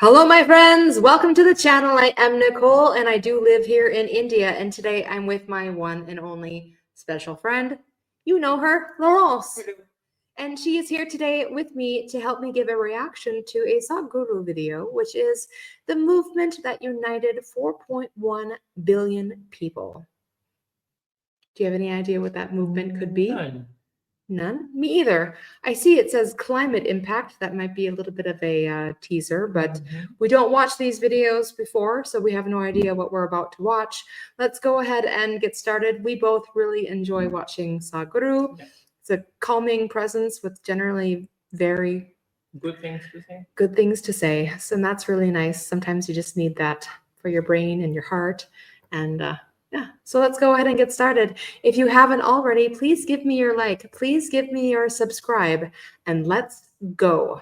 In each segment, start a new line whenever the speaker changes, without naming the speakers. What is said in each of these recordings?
Hello, my friends. Welcome to the channel. I am Nicole and I do live here in India. And today I'm with my one and only special friend. You know her, Laurence. And she is here today with me to help me give a reaction to a Sadhguru video, which is the movement that united 4.1 billion people. Do you have any idea what that movement could be? None? Me either. I see it says climate impact. That might be a little bit of a teaser, but we don't watch these videos before, so we have no idea what we're about to watch. Let's go ahead and get started. We both really enjoy watching Sadhguru. It's a calming presence with generally very
good things to say.
Good things to say. So that's really nice. Sometimes you just need that for your brain and your heart. And yeah, so let's go ahead and get started. If you haven't already, please give me your like, please give me your subscribe, and let's go.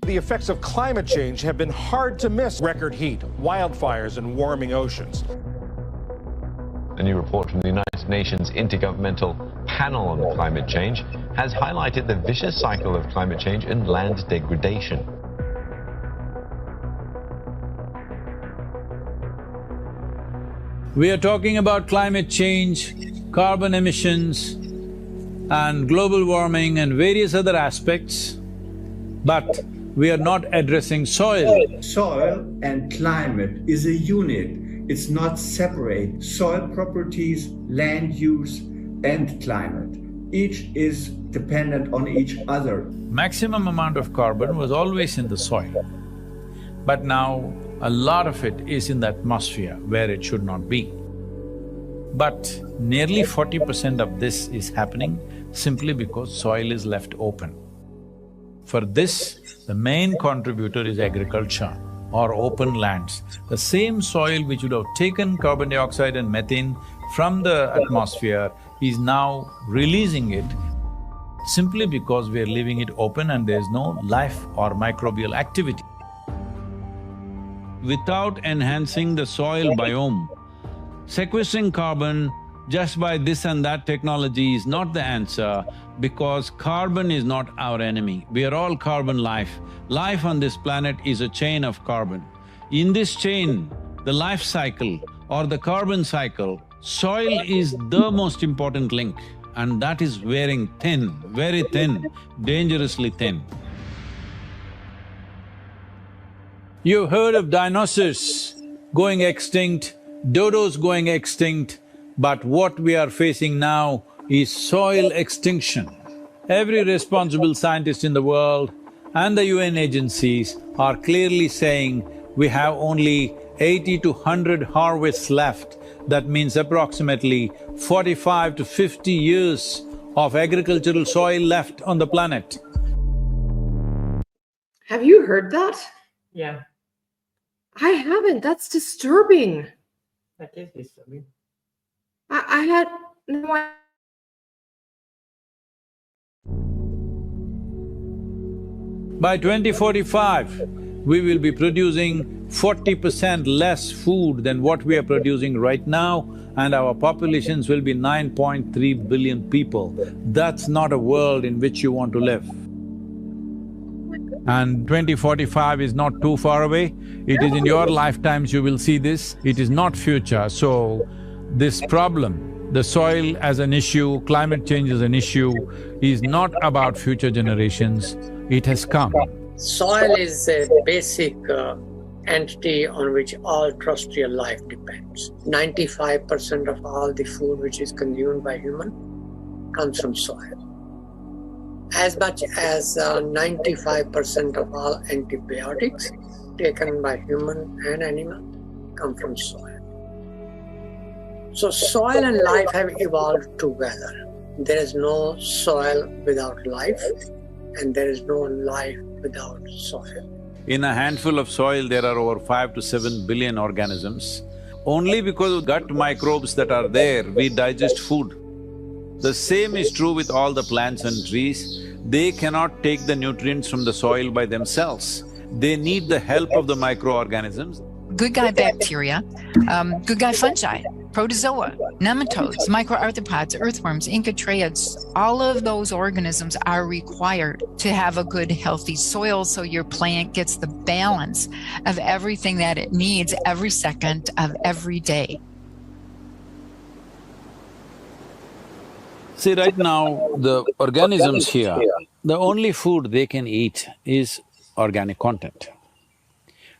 The effects of climate change have been hard to miss. Record heat, wildfires, and warming oceans.
A new report from the United Nations Intergovernmental Panel on Climate Change has highlighted the vicious cycle of climate change and land degradation.
We are talking about climate change, carbon emissions, and global warming and various other aspects, but we are not addressing soil.
Soil and climate is a unit. It's not separate. Soil properties, land use, and climate. Each is dependent on each other.
Maximum amount of carbon was always in the soil, but now a lot of it is in the atmosphere where it should not be. But nearly 40% of this is happening simply because soil is left open. For this, the main contributor is agriculture or open lands. The same soil which would have taken carbon dioxide and methane from the atmosphere is now releasing it simply because we are leaving it open and there is no life or microbial activity. Without enhancing the soil biome, sequestering carbon just by this and that technology is not the answer, because carbon is not our enemy. We are all carbon life. Life on this planet is a chain of carbon. In this chain, the life cycle or the carbon cycle, soil is the most important link, and that is wearing thin, very thin, dangerously thin. You've heard of dinosaurs going extinct, dodos going extinct, but what we are facing now is soil extinction. Every responsible scientist in the world and the UN agencies are clearly saying we have only 80 to 100 harvests left. That means approximately 45 to 50 years of agricultural soil left on the planet.
Have you heard that?
Yeah,
I haven't. That's disturbing.
that is disturbing.
I had no idea.
By 2045, we will be producing 40% less food than what we are producing right now, and our populations will be 9.3 billion people. That's not a world in which you want to live. And 2045 is not too far away. It is in your lifetimes you will see this. It is not future. So, this problem, the soil as an issue, climate change as an issue, is not about future generations. It has come.
Soil is a basic entity on which all terrestrial life depends. 95% of all the food which is consumed by human comes from soil. As much as 95% of all antibiotics taken by human and animal come from soil. So soil and life have evolved together. There is no soil without life, and there is no life without soil.
In a handful of soil, there are over 5 to 7 billion organisms. Only because of gut microbes that are there, we digest food. The same is true with all the plants and trees. They cannot take the nutrients from the soil by themselves. They need the help of the microorganisms.
Good guy bacteria, good guy fungi, protozoa, nematodes, microarthropods, earthworms, incatriodes. All of those organisms are required to have a good, healthy soil so your plant gets the balance of everything that it needs every second of every day.
See, right now, the organisms here, the only food they can eat is organic content.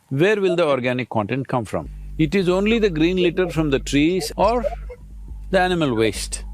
Where will the organic content come from? It is only the green litter from the trees or the animal waste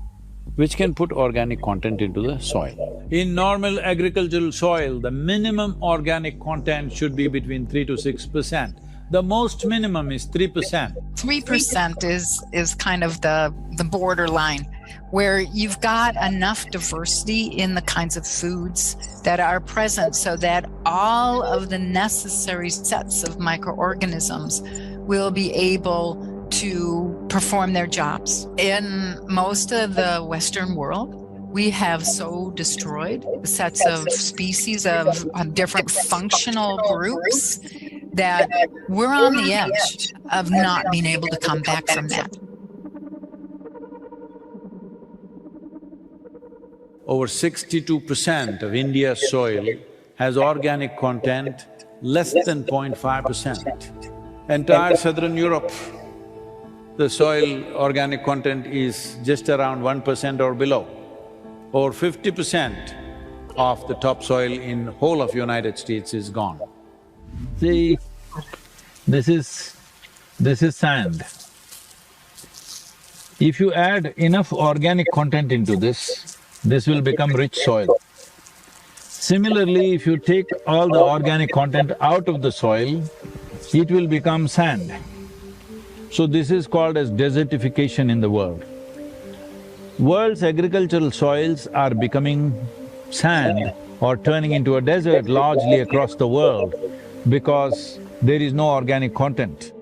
which can put organic content into the soil. In normal agricultural soil, the minimum organic content should be between 3 to 6%. The most minimum is 3%.
3% is kind of the borderline, where you've got enough diversity in the kinds of foods that are present so that all of the necessary sets of microorganisms will be able to perform their jobs. In most of the Western world, we have so destroyed sets of species of different functional groups that we're on the edge of not being able to come back from that.
Over 62% of India's soil has organic content less than 0.5%. Entire southern Europe, the soil organic content is just around 1% or below. Over 50% of the topsoil in whole of United States is gone. See, this is sand. If you add enough organic content into this will become rich soil. Similarly, if you take all the organic content out of the soil, it will become sand. So this is called as desertification in the world. World's agricultural soils are becoming sand or turning into a desert largely across the world because there is no organic content.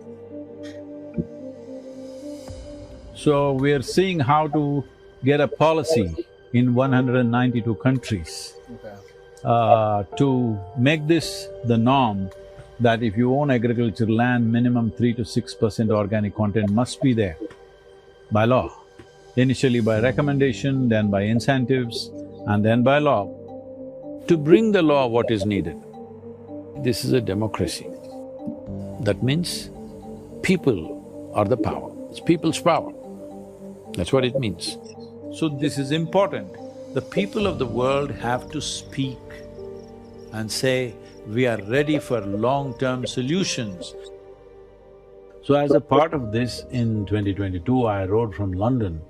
So we are seeing how to get a policy in 192 countries to make this the norm, that if you own agricultural land, minimum 3 to 6% organic content must be there by law. Initially by recommendation, then by incentives, and then by law. To bring the law what is needed. This is a democracy. That means people are the power, it's people's power. That's what it means. So this is important. The people of the world have to speak and say, we are ready for long-term solutions. So as a part of this, in 2022, I rode from London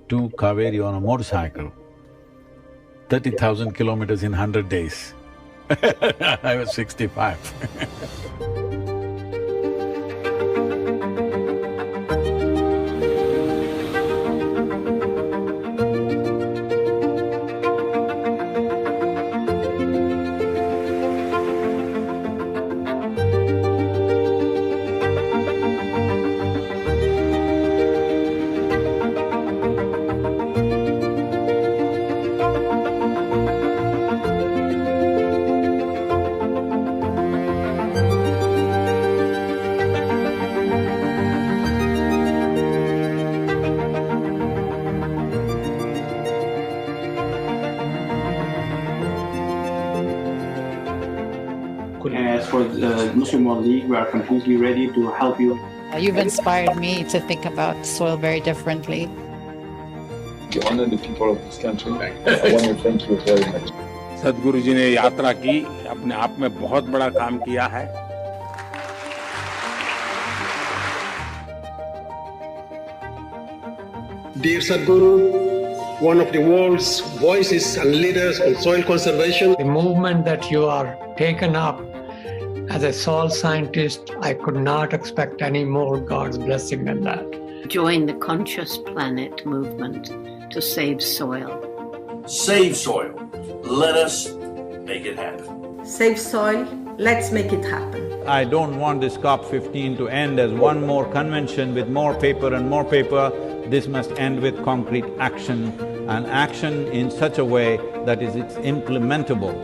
to Kaveri on a motorcycle, 30,000 kilometers in 100 days. I was 65.
As for the Muslim World League, we are completely ready to help you.
You've inspired me to think about soil very differently.
You honor the people of this country. I want to thank you very much.
सदगुरु जी ने यात्रा की, अपने आप में बहुत बड़ा काम किया है।
Dear Sadhguru, one of the world's voices and leaders on soil conservation.
The movement that you are taken up as a soil scientist, I could not expect any more God's blessing than that.
Join the Conscious Planet movement to save soil.
Save soil. Let us make it happen.
Save soil. Let's make it happen.
I don't want this COP15 to end as one more convention with more paper and more paper. This must end with concrete action, and action in such a way that it's implementable.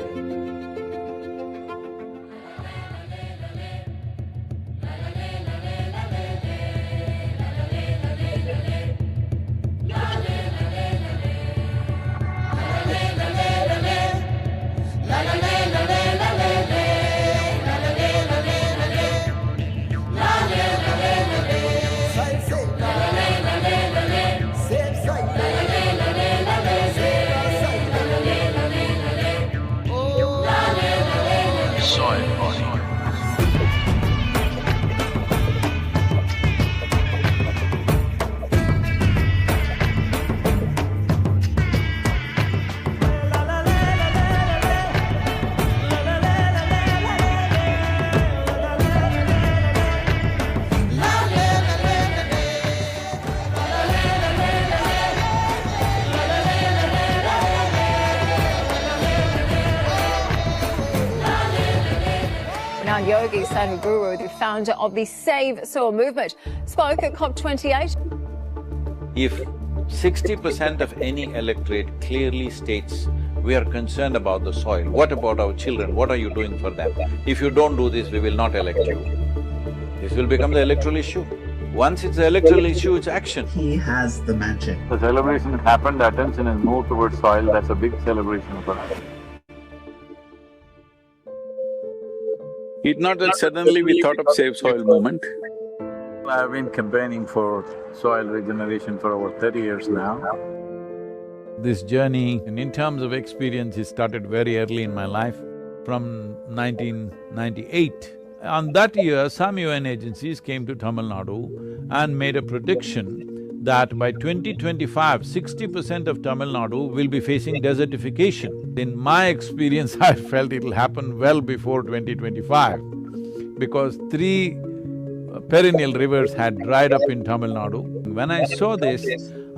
Now, Yogi Sadhguru, the founder of the Save Soil movement, spoke at COP28.
If 60% of any electorate clearly states, we are concerned about the soil, what about our children, what are you doing for them? If you don't do this, we will not elect you. This will become the electoral issue. Once it's the electoral issue, it's action.
He has the magic.
The celebration happened, the attention is moved towards soil, that's a big celebration for us.
It's not that suddenly we thought of Save Soil movement. I've been campaigning for soil regeneration for over 30 years now. This journey, in terms of experience, it started very early in my life, from 1998. On that year, some UN agencies came to Tamil Nadu and made a prediction that by 2025, 60% of Tamil Nadu will be facing desertification. In my experience, I felt it'll happen well before 2025 because 3 perennial rivers had dried up in Tamil Nadu. When I saw this,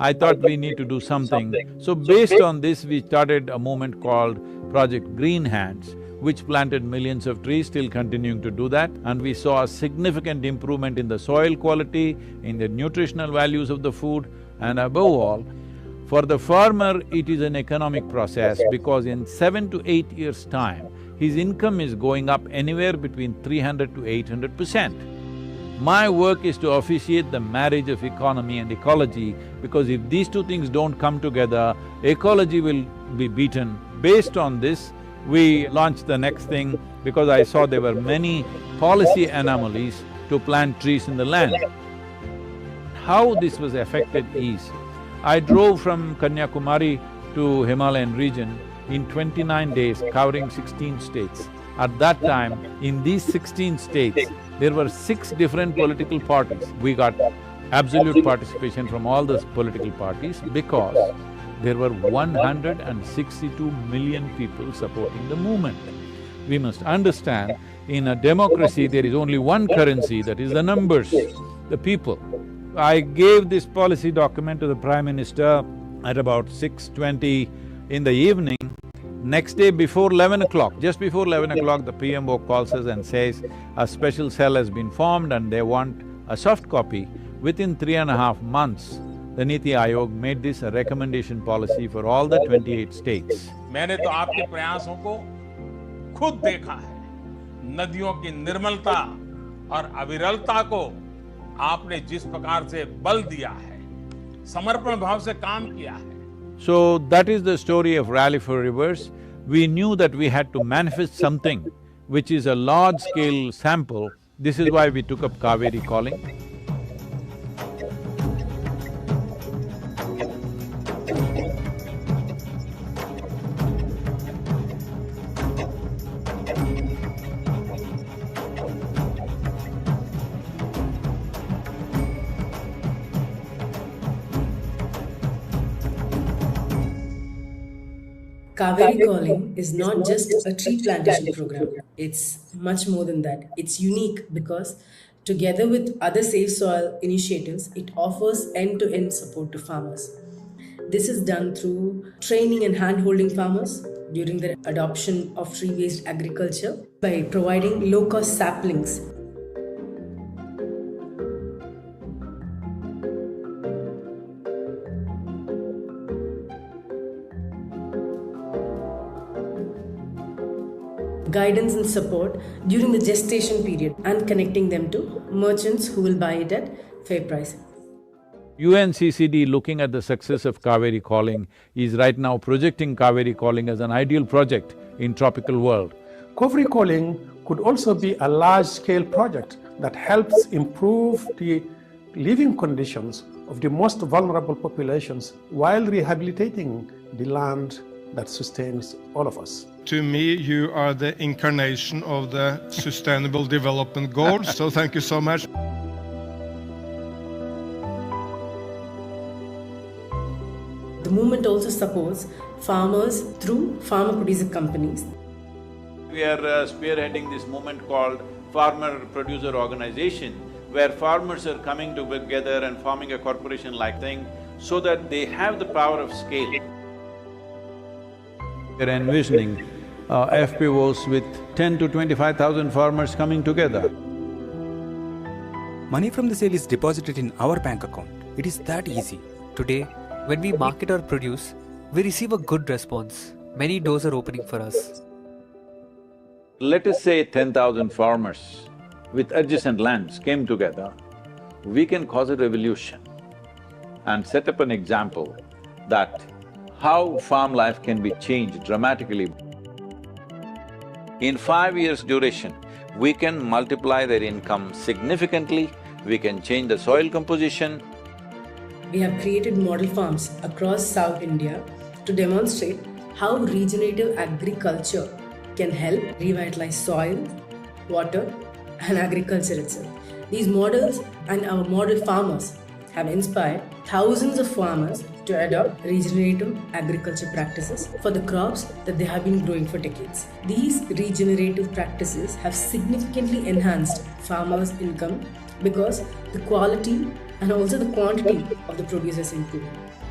I thought we need to do something. So based on this, we started a movement called Project Green Hands, which planted millions of trees, still continuing to do that. And we saw a significant improvement in the soil quality, in the nutritional values of the food, and above all, for the farmer, it is an economic process because in 7 to 8 years' time, his income is going up anywhere between 300 to 800%. My work is to officiate the marriage of economy and ecology because if these two things don't come together, ecology will be beaten. Based on this, we launched the next thing because I saw there were many policy anomalies to plant trees in the land. How this was affected is, I drove from Kanyakumari to Himalayan region in 29 days, covering 16 states. At that time, in these 16 states, there were 6 different political parties. We got absolute participation from all the political parties because there were 162 million people supporting the movement. We must understand, in a democracy, there is only one currency, that is the numbers, the people. I gave this policy document to the Prime Minister at about 6:20 in the evening. Next day before 11 o'clock, just before 11 o'clock, the PMO calls us and says, a special cell has been formed and they want a soft copy. Within 3.5 months, the Niti Aayog made this a recommendation policy for all the 28 states.
मैंने तो आपके प्रयासों को खुद देखा है। नदियों की निर्मलता और अविरलता को आपने जिस प्रकार से बल दिया है, समर्पण भाव से काम किया है।
So that is the story of Rally for Rivers. We knew that we had to manifest something which is a large-scale sample. This is why we took up Kaveri calling.
Kaveri Calling is not just a tree plantation program, it's much more than that. It's unique because together with other Save Soil initiatives, it offers end-to-end support to farmers. This is done through training and hand-holding farmers during their adoption of tree-based agriculture by providing low-cost saplings. Guidance and support during the gestation period and connecting them to merchants who will buy it at fair price.
UNCCD, looking at the success of Kaveri Calling, is right now projecting Kaveri Calling as an ideal project in tropical world.
Kaveri Calling could also be a large-scale project that helps improve the living conditions of the most vulnerable populations while rehabilitating the land that sustains all of us.
To me, you are the incarnation of the Sustainable Development Goals, so thank you so much.
The movement also supports farmers through farmer-producer companies.
We are spearheading this movement called Farmer-Producer Organization, where farmers are coming together and forming a corporation-like thing so that they have the power of scale. We're envisioning FPOs with 10 to 25,000 farmers coming together.
Money from the sale is deposited in our bank account. It is that easy. Today, when we market our produce, we receive a good response. Many doors are opening for us.
Let us say 10,000 farmers with adjacent lands came together, we can cause a revolution and set up an example that how farm life can be changed dramatically. In 5 years' duration, we can multiply their income significantly, we can change the soil composition.
We have created model farms across South India to demonstrate how regenerative agriculture can help revitalize soil, water, and agriculture itself. These models and our model farmers have inspired thousands of farmers to adopt regenerative agriculture practices for the crops that they have been growing for decades. These regenerative practices have significantly enhanced farmers' income because the quality and also the quantity of the produce has improved.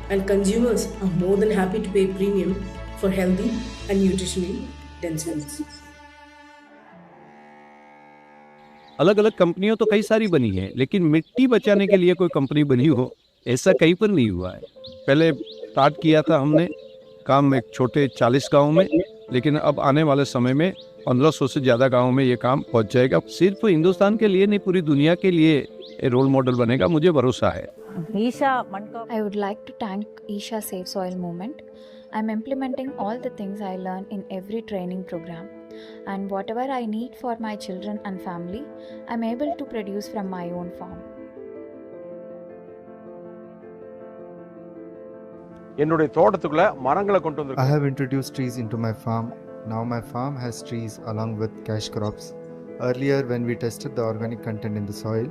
And consumers are more than happy to pay premium for healthy and nutritionally dense foods.
अलग अलग कंपनियां तो कई सारी बनी है, लेकिन मिट्टी बचाने के लिए कोई कंपनी बनी हो ऐसा कहीं पर नहीं हुआ है। पहले स्टार्ट किया था हमने काम एक छोटे 40 गांव में, लेकिन अब आने वाले समय में 1500 से ज़्यादा गांव में ये काम पहुंच जाएगा। सिर्फ हिंदुस्तान के लिए नहीं, पूरी दुनिया के लिए रोल मॉडल बनेगा, मुझे भरोसा है।
I would like to thank Isha Save Soil Movement. I'm implementing all the things I learn in every training program, and whatever I need for my children and family, I'm able to produce from my own farm.
I have introduced trees into my farm. Now my farm has trees along with cash crops. Earlier, when we tested the organic content in the soil,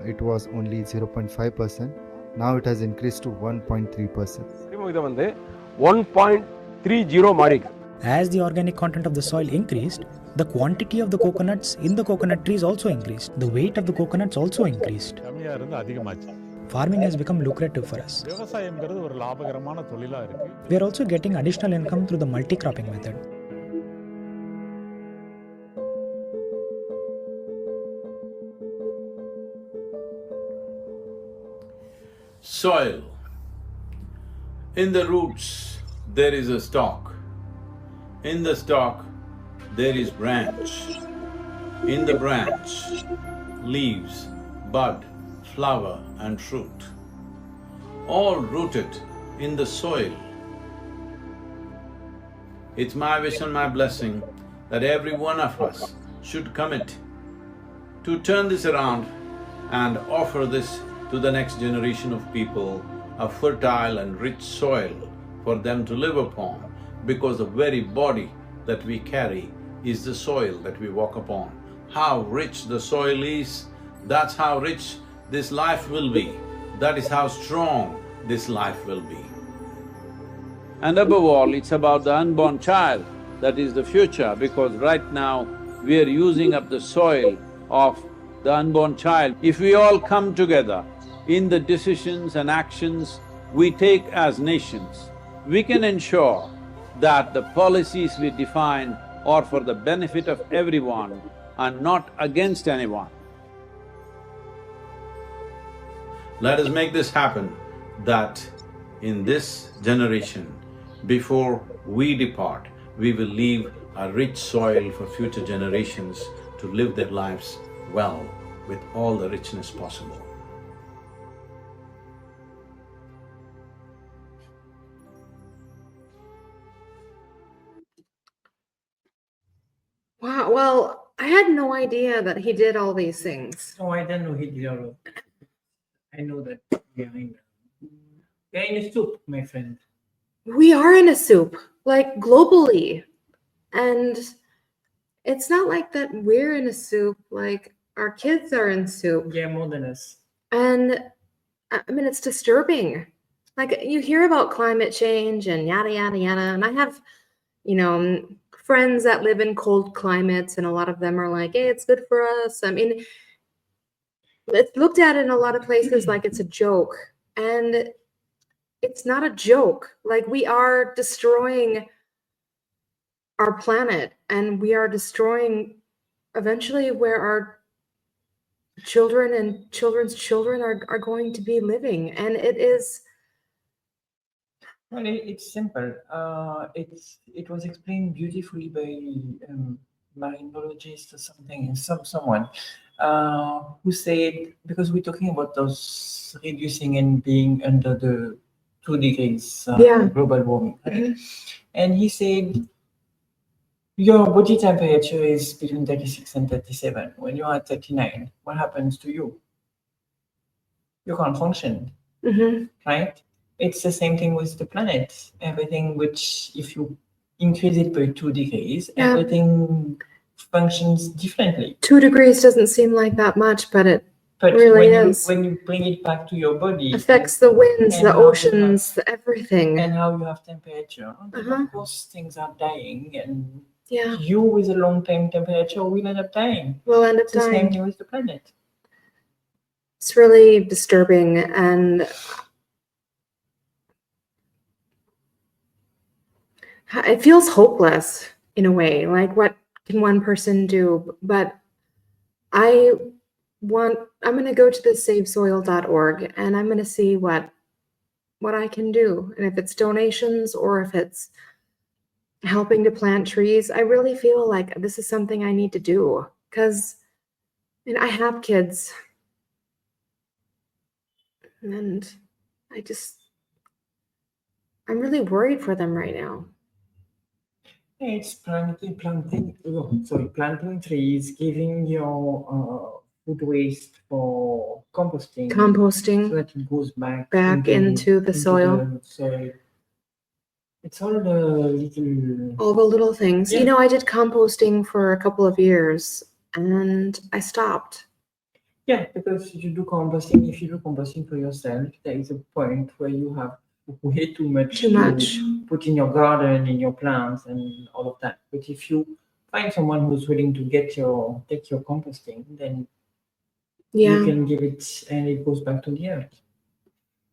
it was only 0.5%. Now it has increased to 1.3%.
1.30 As the organic content of the soil increased, the quantity of the coconuts in the coconut trees also increased. The weight of the coconuts also increased. Farming has become lucrative for us. We are also getting additional income through the multi-cropping method.
Soil. In the roots, there is a stalk. In the stalk, there is branch. In the branch, leaves, bud, flower and fruit, all rooted in the soil. It's my wish and my blessing that every one of us should commit to turn this around and offer this to the next generation of people, a fertile and rich soil for them to live upon, because the very body that we carry is the soil that we walk upon. How rich the soil is, that's how rich this life will be. That is how strong this life will be. And above all, it's about the unborn child that is the future, because right now we are using up the soil of the unborn child. If we all come together in the decisions and actions we take as nations, we can ensure that the policies we define are for the benefit of everyone and not against anyone. Let us make this happen, that in this generation, before we depart, we will leave a rich soil for future generations to live their lives well with all the richness possible.
Wow, well, I had no idea that he did all these things.
Oh, I didn't know he did all of that. I know that behind. They're in a soup, my friend.
We are in a soup, like globally. And it's not like that we're in a soup, like our kids are in soup.
Yeah, more than us.
And I mean, it's disturbing. Like you hear about climate change and yada, yada, yada. And I have, friends that live in cold climates, and a lot of them are like, hey, it's good for us. I mean, it's looked at in a lot of places like it's a joke, and it's not a joke. Like we are destroying our planet, and we are destroying eventually where our children and children's children are going to be living. And it is,
Well, it's simple. It was explained beautifully by marinologist or something, someone who said, because we're talking about those reducing and being under the 2 degrees global warming, right? And he said, your body temperature is between 36 and 37. When you're at 39, what happens to you? You can't function, right? It's the same thing with the planet. Everything which, if you increase it by 2 degrees, everything functions differently.
2 degrees doesn't seem like that much, but it really is.
When you bring it back to your body,
affects the winds, the oceans, everything.
And how you have temperature. Of course, things are dying, and
yeah,
you with a long-term temperature will end up dying.
We'll end up
it's the
dying.
same thing with the planet.
It's really disturbing, and it feels hopeless in a way. Like, what can one person do? But I'm going to go to the savesoil.org, and I'm going to see what I can do. And if it's donations or if it's helping to plant trees, I really feel like this is something I need to do, because I have kids, and I'm really worried for them right now.
It's planting trees, giving your food waste for composting, so that it goes back
into the soil.
It's all the
little things.
Yeah.
I did composting for a couple of years, and I stopped.
Yeah, because if you do composting for yourself, there is a point where you have way too much to put in your garden, in your plants, and all of that. But if you find someone who's willing to take your composting, then you can give it, and it goes back to the earth.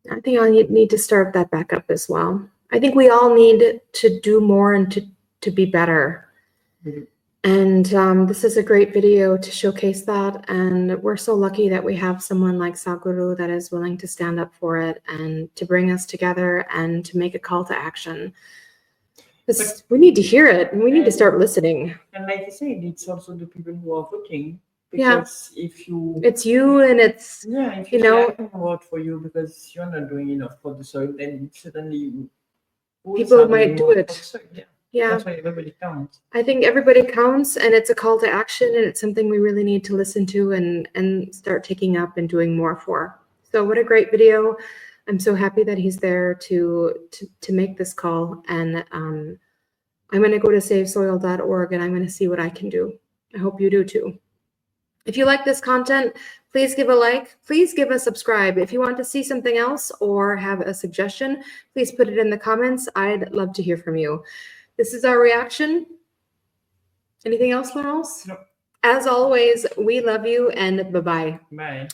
I think I need to start that back up as well. I think we all need to do more and to be better. And this is a great video to showcase that. And we're so lucky that we have someone like Sadhguru that is willing to stand up for it and to bring us together and to make a call to action. We need to hear it, and we need to start listening.
And like I said, it's also the people who are voting. Because if you...
It's you, and it's...
Yeah, if you say, I can vote for you because you're not doing enough for the soil, then suddenly...
people might do it. Yeah.
That's why everybody counts.
I think everybody counts, and it's a call to action, and it's something we really need to listen to and start taking up and doing more for. So what a great video. I'm so happy that he's there to make this call. And I'm going to go to savesoil.org, and I'm going to see what I can do. I hope you do too. If you like this content, please give a like. Please give a subscribe. If you want to see something else or have a suggestion, please put it in the comments. I'd love to hear from you. This is our reaction. Anything else, Laurence?
No.
As always, we love you, and bye-bye.
Bye.